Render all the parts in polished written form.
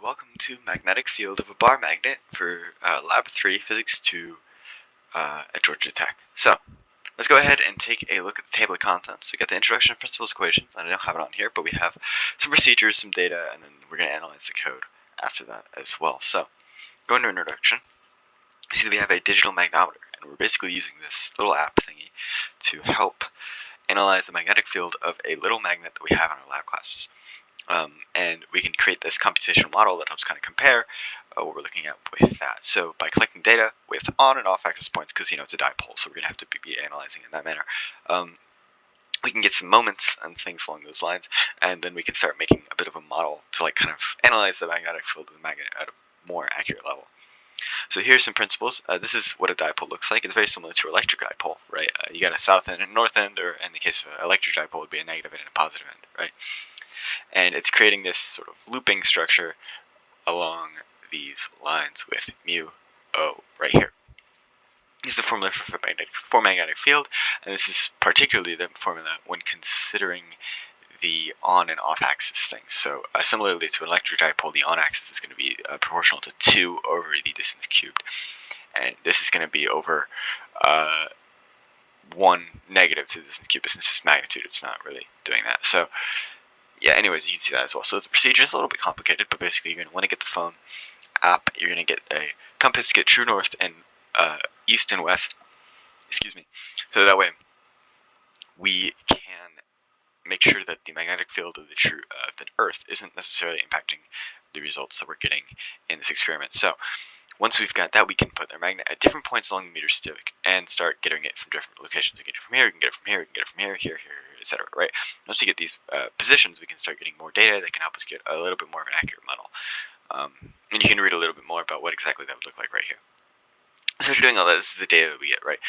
welcome to Magnetic Field of a Bar Magnet for Lab 3, Physics 2 at Georgia Tech. So, let's go ahead and take a look at the table of contents. We got the introduction of principles equations, and I don't have it on here, but we have some procedures, some data, and then we're going to analyze the code after that as well. So, going to introduction, you see that we have a digital magnetometer, and we're basically using this little app thingy to help analyze the magnetic field of a little magnet that we have in our lab classes. And we can create this computational model that helps kind of compare what we're looking at with that. So by collecting data with on and off axis points, because it's a dipole, so we're going to have to be analyzing in that manner, we can get some moments and things along those lines, and then we can start making a bit of a model to kind of analyze the magnetic field of the magnet at a more accurate level. So here's some principles. This is what a dipole looks like. It's very similar to an electric dipole, right? You got a south end and a north end, or in the case of an electric dipole, it would be a negative end and a positive end, right? And it's creating this sort of looping structure along these lines with mu O right here. This is the formula for magnetic field, and this is particularly the formula when considering the on and off axis things. So similarly to an electric dipole, the on axis is going to be proportional to 2 over the distance cubed, and this is going to be over 1 negative to the distance cubed. Since it's magnitude, it's not really doing that. So yeah, anyways, you can see that as well. So the procedure is a little bit complicated, but basically you're going to want to get the phone app. You're going to get a compass, get true north and east and west. Excuse me. So that way we can make sure that the magnetic field of the Earth isn't necessarily impacting the results that we're getting in this experiment. So once we've got that, we can put their magnet at different points along the meter stick and start getting it from different locations. We can get it from here, we can get it from here, we can get it from here, here, etc. Right? Once we get these positions, we can start getting more data that can help us get a little bit more of an accurate model. And you can read a little bit more about what exactly that would look like right here. So if you're doing all that, this is the data that we get, right?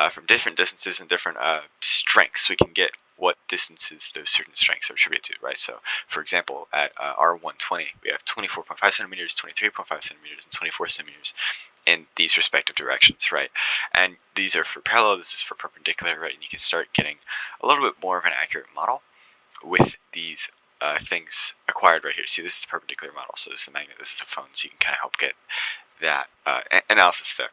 From different distances and different strengths, we can get what distances those certain strengths are attributed to, right? So, for example, at R120, we have 24.5 centimeters, 23.5 centimeters, and 24 centimeters in these respective directions, right? And these are for parallel, this is for perpendicular, right? And you can start getting a little bit more of an accurate model with these things acquired right here. See, this is the perpendicular model, so this is a magnet, this is a phone, so you can kind of help get that analysis there.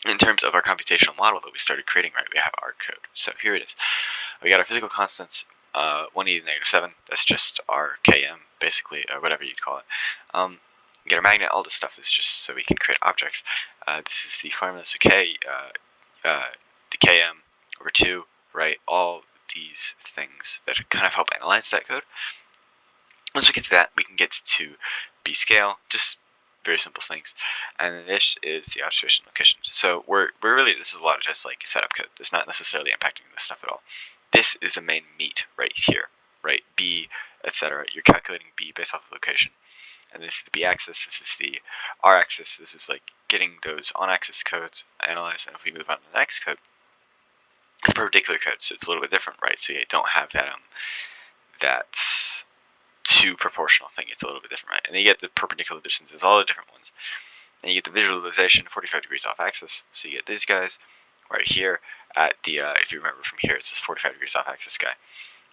In terms of our computational model that we started creating, right, we have our code. So here it is. We got our physical constants, 1e to the negative 7. That's just our km, basically, or whatever you'd call it. We get our magnet. All this stuff is just so we can create objects. This is the formula. So k, the km over 2, right? All these things that kind of help analyze that code. Once we get to that, we can get to b scale, just very simple things, and this is the observation location. So this is a lot of just like setup code. It's not necessarily impacting this stuff at all. This is the main meat right here, right? B, etc. You're calculating B based off the location, and this is the B-axis. This is the R-axis. This is like getting those on-axis codes analyzed. And if we move on to the next code, it's a perpendicular code, so it's a little bit different, right? So you don't have that that 2 proportional thing. It's a little bit different, right? And then you get the perpendicular distances, all the different ones. And you get the visualization 45 degrees off axis. So you get these guys right here at the, if you remember from here, it's this 45 degrees off axis guy.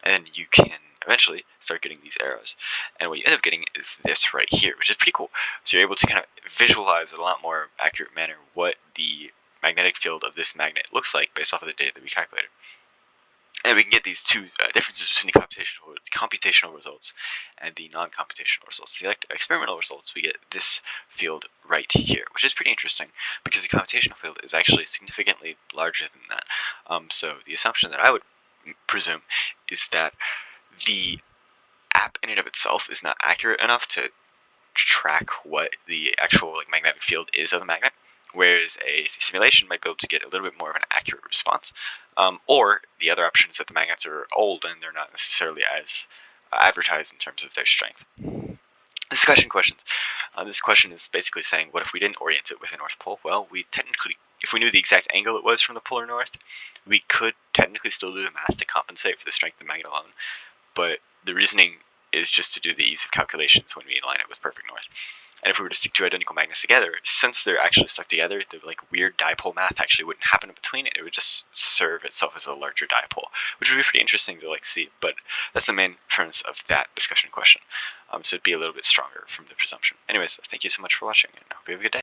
And then you can eventually start getting these arrows. And what you end up getting is this right here, which is pretty cool. So you're able to kind of visualize in a lot more accurate manner what the magnetic field of this magnet looks like based off of the data that we calculated. And we can get these 2 differences between the computational results and the non-computational results. The experimental results, we get this field right here, which is pretty interesting because the computational field is actually significantly larger than that. So the assumption that I would presume is that the app in and of itself is not accurate enough to track what the actual magnetic field is of the magnet, whereas a simulation might be able to get a little bit more of an accurate response. Or the other option is that the magnets are old and they're not necessarily as advertised in terms of their strength. Discussion questions. This question is basically saying, what if we didn't orient it with the North Pole? Well, if we knew the exact angle it was from the polar north, we could technically still do the math to compensate for the strength of the magnet alone. But the reasoning is just to do the ease of calculations when we align it with perfect north. And if we were to stick two identical magnets together, since they're actually stuck together, the like weird dipole math actually wouldn't happen in between it. It would just serve itself as a larger dipole, which would be pretty interesting to like see. But that's the main premise of that discussion question. So it'd be a little bit stronger from the presumption. Anyways, thank you so much for watching, and I hope you have a good day.